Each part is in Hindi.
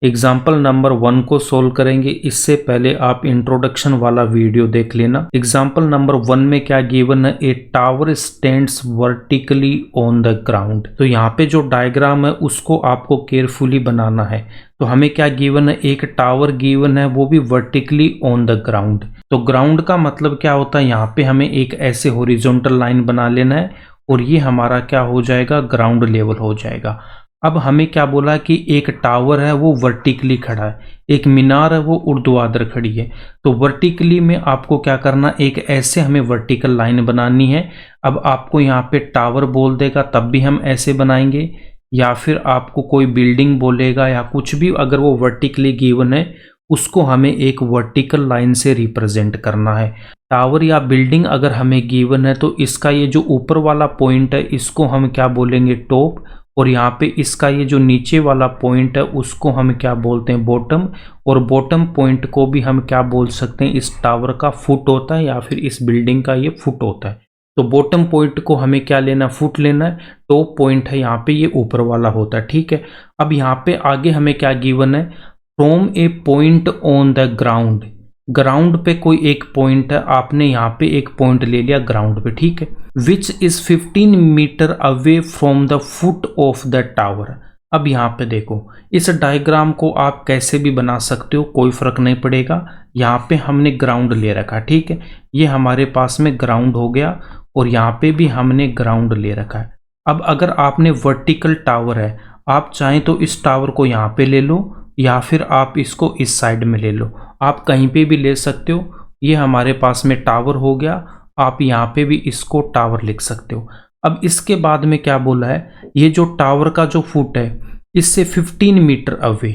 एग्जाम्पल नंबर 1 को सोल्व करेंगे, इससे पहले आप इंट्रोडक्शन वाला वीडियो देख लेना। एग्जाम्पल नंबर 1 में क्या गिवन है, ए tower stands vertically on the ground. तो यहाँ पे जो डायग्राम है उसको आपको केयरफुली बनाना है। तो हमें क्या गिवन है, एक टावर गिवन है, वो भी वर्टिकली ऑन द ग्राउंड। तो ग्राउंड का मतलब क्या होता है, यहाँ पे हमें एक ऐसे हॉरिजॉन्टल लाइन बना लेना है और ये हमारा क्या हो जाएगा, ग्राउंड लेवल हो जाएगा। अब हमें क्या बोला कि एक टावर है वो वर्टिकली खड़ा है, एक मीनार है वो ऊर्ध्वाधर खड़ी है। तो वर्टिकली में आपको क्या करना, एक ऐसे हमें वर्टिकल लाइन बनानी है। अब आपको यहाँ पे टावर बोल देगा तब भी हम ऐसे बनाएंगे, या फिर आपको कोई बिल्डिंग बोलेगा या कुछ भी, अगर वो वर्टिकली गिवन है उसको हमें एक वर्टिकल लाइन से रिप्रेजेंट करना है। टावर या बिल्डिंग अगर हमें गिवन है तो इसका ये जो ऊपर वाला पॉइंट है इसको हम क्या बोलेंगे, टॉप, और यहाँ पे इसका ये जो नीचे वाला पॉइंट है उसको हम क्या बोलते हैं, बॉटम। और बॉटम पॉइंट को भी हम क्या बोल सकते हैं, इस टावर का फुट होता है या फिर इस बिल्डिंग का ये फुट होता है। तो बॉटम पॉइंट को हमें क्या लेना, फुट लेना है। टॉप पॉइंट है यहाँ पे ये ऊपर वाला होता है, ठीक है। अब यहाँ पे आगे हमें क्या गिवन है, from A point on the ground. Ground पे कोई एक पॉइंट है, आपने यहाँ पे एक पॉइंट ले लिया ग्राउंड पे, ठीक है। Which is 15 metre away from the foot of the tower. अब यहाँ पे देखो, इस डायग्राम को आप कैसे भी बना सकते हो, कोई फर्क नहीं पड़ेगा। यहाँ पे हमने ग्राउंड ले रखा, ठीक है, ये हमारे पास में ग्राउंड हो गया और यहाँ पे भी हमने ग्राउंड ले रखा है। अब अगर आपने वर्टिकल टावर है, आप चाहें तो इस टावर को यहाँ पे ले लो या फिर आप इसको इस साइड में ले लो, आप कहीं पे भी ले सकते हो। ये हमारे पास में टावर हो गया, आप यहाँ पे भी इसको टावर लिख सकते हो। अब इसके बाद में क्या बोला है, ये जो टावर का जो फुट है इससे 15 मीटर अवे।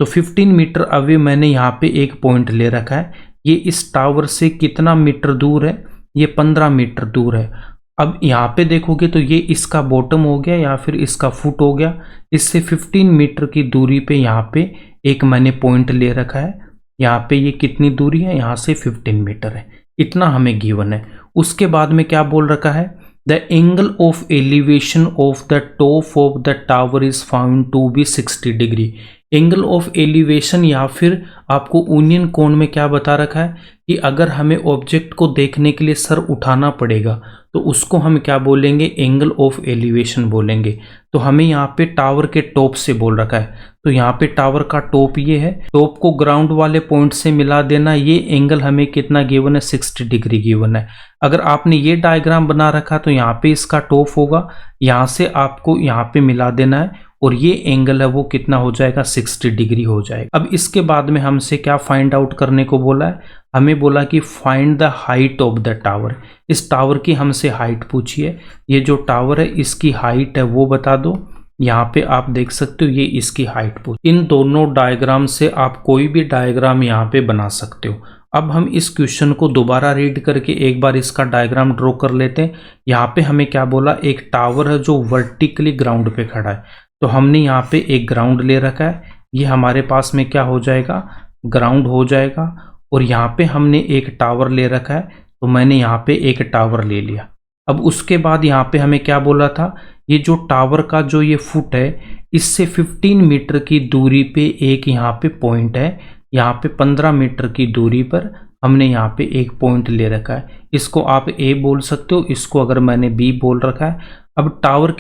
तो 15 मीटर अवे मैंने यहाँ पे एक पॉइंट ले रखा है। ये इस टावर से कितना मीटर दूर है, ये 15 मीटर दूर है। अब यहाँ पे देखोगे तो ये इसका बॉटम हो गया या फिर इसका फुट हो गया। इससे 15 मीटर की दूरी पे यहाँ पे एक मैंने पॉइंट ले रखा है। यहाँ पे ये कितनी दूरी है, यहाँ से 15 मीटर है, इतना हमें गिवन है। उसके बाद में क्या बोल रखा है, the angle of elevation of the top of the tower is found to be 60 degree. Angle of elevation या फिर आपको यूनियन कोण में क्या बता रखा है कि अगर हमें ऑब्जेक्ट को देखने के लिए सर उठाना पड़ेगा तो उसको हम क्या बोलेंगे, एंगल ऑफ एलिवेशन बोलेंगे। तो हमें यहाँ पे टावर के टॉप से बोल रखा है, तो यहाँ पे टावर का टॉप ये है, टॉप को ग्राउंड वाले पॉइंट से मिला देना। ये एंगल हमें कितना गिवन है, 60 डिग्री गिवन है। अगर आपने ये डायग्राम बना रखा तो यहाँ पे इसका टॉप होगा, यहाँ से आपको यहाँ पे मिला देना है और ये एंगल है वो कितना हो जाएगा, 60 डिग्री हो जाएगा। अब इसके बाद में हमसे क्या फाइंड आउट करने को बोला है, हमें बोला कि find the height of the tower. इस टावर की हमसे हाइट पूछी है। ये जो टावर है इसकी हाइट है वो बता दो। यहाँ पे आप देख सकते हो ये इसकी हाइट पूछ। इन दोनों डायग्राम से आप कोई भी डायग्राम यहाँ पे बना सकते हो। अब हम इस क्वेश्चन को दोबारा रीड करके एक बार इसका डायग्राम ड्रॉ कर लेते हैं। यहाँ पे हमें क्या बोला, एक टावर है जो वर्टिकली ग्राउंड पे खड़ा है। तो हमने यहाँ पे एक ग्राउंड ले रखा है, ये हमारे पास में क्या हो जाएगा, ग्राउंड हो जाएगा। और यहाँ पे हमने एक टावर ले रखा है, तो मैंने यहाँ पे एक टावर ले लिया। अब उसके बाद यहाँ पे हमें क्या बोला था, ये जो टावर का जो ये फुट है इससे 15 मीटर की दूरी पे एक यहाँ पे पॉइंट है। यहाँ पे 15 मीटर की दूरी पर हमने यहाँ पे एक पॉइंट ले रखा है। इसको आप ए बोल सकते हो, इसको अगर मैंने बी बोल रखा है। अब टावर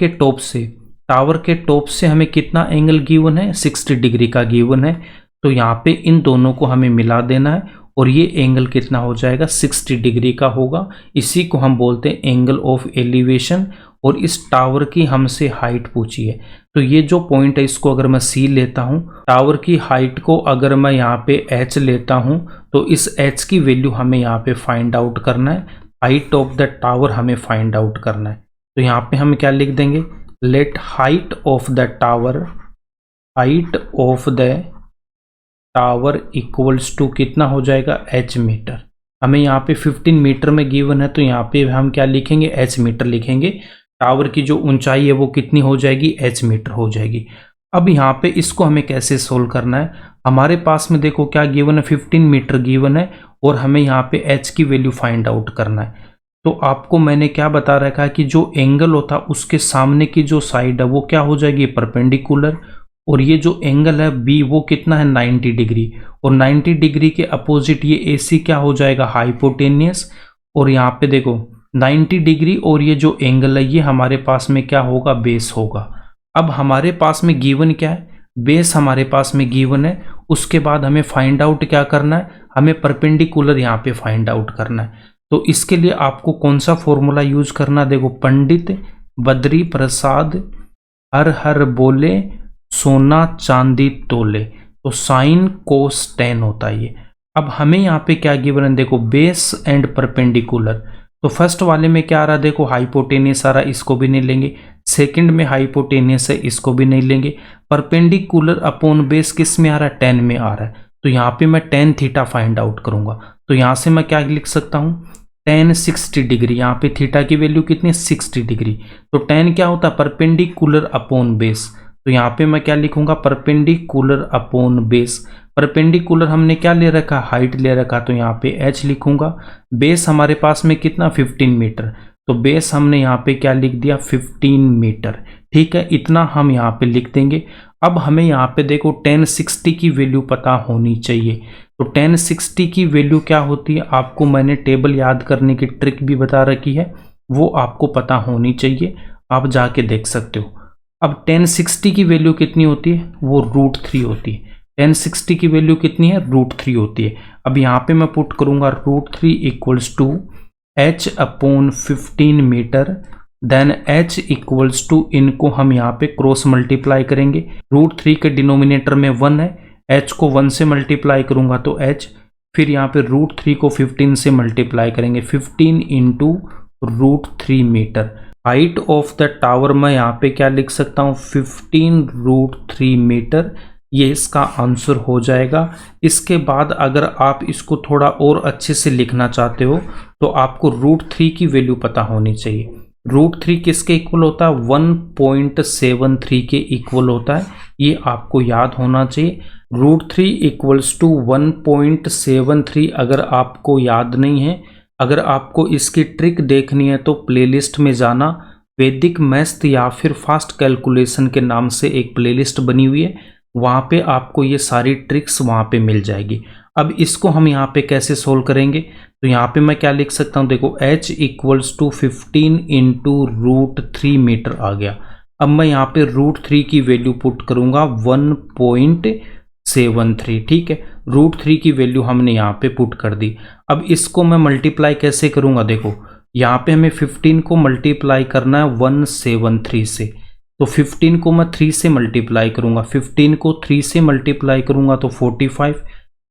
के टॉप से हमें कितना एंगल गिवन है, 60 डिग्री का गिवन है। तो यहाँ पे इन दोनों को हमें मिला देना है और ये एंगल कितना हो जाएगा, 60 डिग्री का होगा। इसी को हम बोलते हैं एंगल ऑफ एलिवेशन। और इस टावर की हमसे हाइट पूछी है, तो ये जो पॉइंट है इसको अगर मैं सी लेता हूँ, टावर की हाइट को अगर मैं यहाँ पे एच लेता हूँ, तो इस एच की वैल्यू हमें यहाँ पे फाइंड आउट करना है। हाइट ऑफ द टावर हमें फाइंड आउट करना है। तो यहाँ पे हम क्या लिख देंगे, let height of the tower equals to कितना हो जाएगा, h मीटर। हमें यहाँ पे 15 मीटर में गिवन है, तो यहाँ पे हम क्या लिखेंगे, h मीटर लिखेंगे। टावर की जो ऊंचाई है वो कितनी हो जाएगी, h मीटर हो जाएगी। अब यहाँ पे इसको हमें कैसे सोल्व करना है, हमारे पास में देखो क्या गिवन है, 15 मीटर गिवन है और हमें यहाँ पे h की वैल्यू फाइंड आउट करना है। तो आपको मैंने क्या बता रखा है कि जो एंगल होता है उसके सामने की जो साइड है वो क्या हो जाएगी, परपेंडिकुलर, और ये जो एंगल है बी वो कितना है 90 डिग्री, और 90 डिग्री के अपोजिट ये AC क्या हो जाएगा हाइपोटेनियस। और यहाँ पे देखो 90 डिग्री और ये जो एंगल है ये हमारे पास में क्या होगा बेस होगा। अब हमारे पास में गिवन क्या है, बेस हमारे पास में गिवन है। उसके बाद हमें फाइंड आउट क्या करना है, हमें परपेंडिकुलर यहाँ पे फाइंड आउट करना है। तो इसके लिए आपको कौन सा फॉर्मूला यूज करना, देखो पंडित बद्री प्रसाद हर हर बोले सोना चांदी तोले, तो साइन कोस टेन होता है ये। अब हमें यहाँ पे क्या गिवन है, देखो बेस एंड परपेंडिकुलर। तो फर्स्ट वाले में क्या आ रहा है, देखो हाइपोटेनियस आ रहा है, इसको भी नहीं लेंगे। सेकंड में हाइपोटेनियस है, इसको भी नहीं लेंगे। परपेंडिकुलर अपॉन बेस किस में आ रहा है, 10 में आ रहा है। तो यहाँ पे मैं tan थीटा फाइंड आउट करूंगा। तो यहाँ से मैं क्या लिख सकता हूँ, tan 60 डिग्री। यहाँ पे थीटा की वैल्यू कितनी है 60 डिग्री। तो tan क्या होता है परपेंडिकुलर अपॉन बेस। तो यहाँ पे मैं क्या लिखूंगा परपेंडिकुलर अपॉन बेस। परपेंडिकुलर हमने क्या ले रखा, हाइट ले रखा, तो यहाँ पे h लिखूंगा। बेस हमारे पास में कितना 15 मीटर, तो बेस हमने यहाँ पे क्या लिख दिया 15 मीटर। ठीक है, इतना हम यहाँ पे लिख देंगे। अब हमें यहाँ पे देखो tan 60 की वैल्यू पता होनी चाहिए। तो tan 60 की वैल्यू क्या होती है, आपको मैंने टेबल याद करने की ट्रिक भी बता रखी है, वो आपको पता होनी चाहिए, आप जाके देख सकते हो। अब tan 60 की वैल्यू कितनी होती है, वो √3 होती है। tan 60 की वैल्यू कितनी है, √3 होती है। अब यहाँ पे मैं पुट करूंगा √3 equals to h upon 15 metre, then h equals to, इनको हम यहाँ पे क्रॉस मल्टीप्लाई करेंगे। √3 के डिनोमिनेटर में 1 है, h को 1 से मल्टीप्लाई करूंगा तो h, फिर यहाँ पे √3 को 15 से मल्टीप्लाई करेंगे, 15 into √3 metre. Height of the tower मैं यहाँ पे क्या लिख सकता हूँ 15 √3 मीटर, ये इसका आंसर हो जाएगा। इसके बाद अगर आप इसको थोड़ा और अच्छे से लिखना चाहते हो तो आपको √3 की वैल्यू पता होनी चाहिए। √3 किसके इक्वल होता है, 1.73 के इक्वल होता है, ये आपको याद होना चाहिए। √3 इक्वल्स टू 1.73। अगर आपको याद नहीं है, अगर आपको इसकी ट्रिक देखनी है तो प्लेलिस्ट में जाना, वैदिक मैथ या फिर फास्ट कैलकुलेशन के नाम से एक प्लेलिस्ट बनी हुई है, वहाँ पे आपको ये सारी ट्रिक्स वहाँ पे मिल जाएगी। अब इसको हम यहाँ पे कैसे सोल्व करेंगे, तो यहाँ पे मैं क्या लिख सकता हूँ, देखो h equals to 15 into √3 metre आ गया। अब मैं यहाँ पे √3 की वैल्यू पुट करूँगा 1.73। ठीक है, √3 की वैल्यू हमने यहाँ पे पुट कर दी। अब इसको मैं मल्टीप्लाई कैसे करूँगा, देखो यहाँ पे हमें 15 को मल्टीप्लाई करना है 173 से, तो 15 को मैं 3 से मल्टीप्लाई करूँगा, 15 को 3 से मल्टीप्लाई करूँगा तो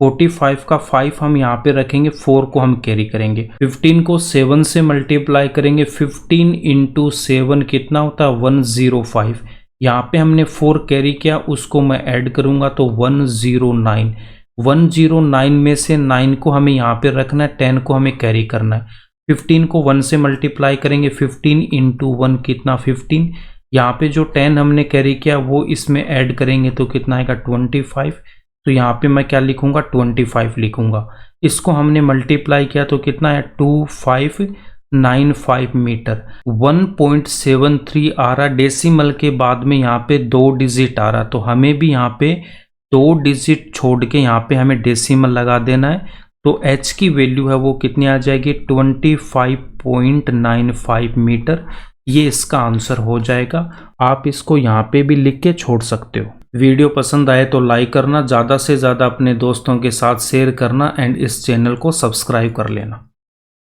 45 का 5 हम यहाँ पे रखेंगे, 4 को हम कैरी करेंगे, 15 को 7 से मल्टीप्लाई करेंगे, 15 इंटू 7 कितना होता है 105। यहाँ पे हमने 4 कैरी किया, उसको मैं ऐड करूँगा तो 109। 109 में से 9 को हमें यहाँ पे रखना है, 10 को हमें कैरी करना है। 15 को 1 से मल्टीप्लाई करेंगे, 15 इंटू 1 कितना 15। यहाँ पे जो 10 हमने कैरी किया वो इसमें ऐड करेंगे तो कितना आएगा 25। तो यहाँ पे मैं क्या लिखूंगा 25 लिखूंगा। इसको हमने मल्टीप्लाई किया तो कितना है 2595 मीटर। 1.73 आ रहा, डेसिमल के बाद में यहाँ पे 2 डिजिट आ रहा, तो हमें भी यहाँ पे 2 डिजिट छोड़ के यहाँ पे हमें डेसिमल लगा देना है। तो h की वैल्यू है वो कितनी आ जाएगी 25.95 मीटर, ये इसका आंसर हो जाएगा। आप इसको यहाँ पे भी लिख के छोड़ सकते हो। वीडियो पसंद आए तो लाइक करना, ज़्यादा से ज़्यादा अपने दोस्तों के साथ शेयर करना एंड इस चैनल को सब्सक्राइब कर लेना।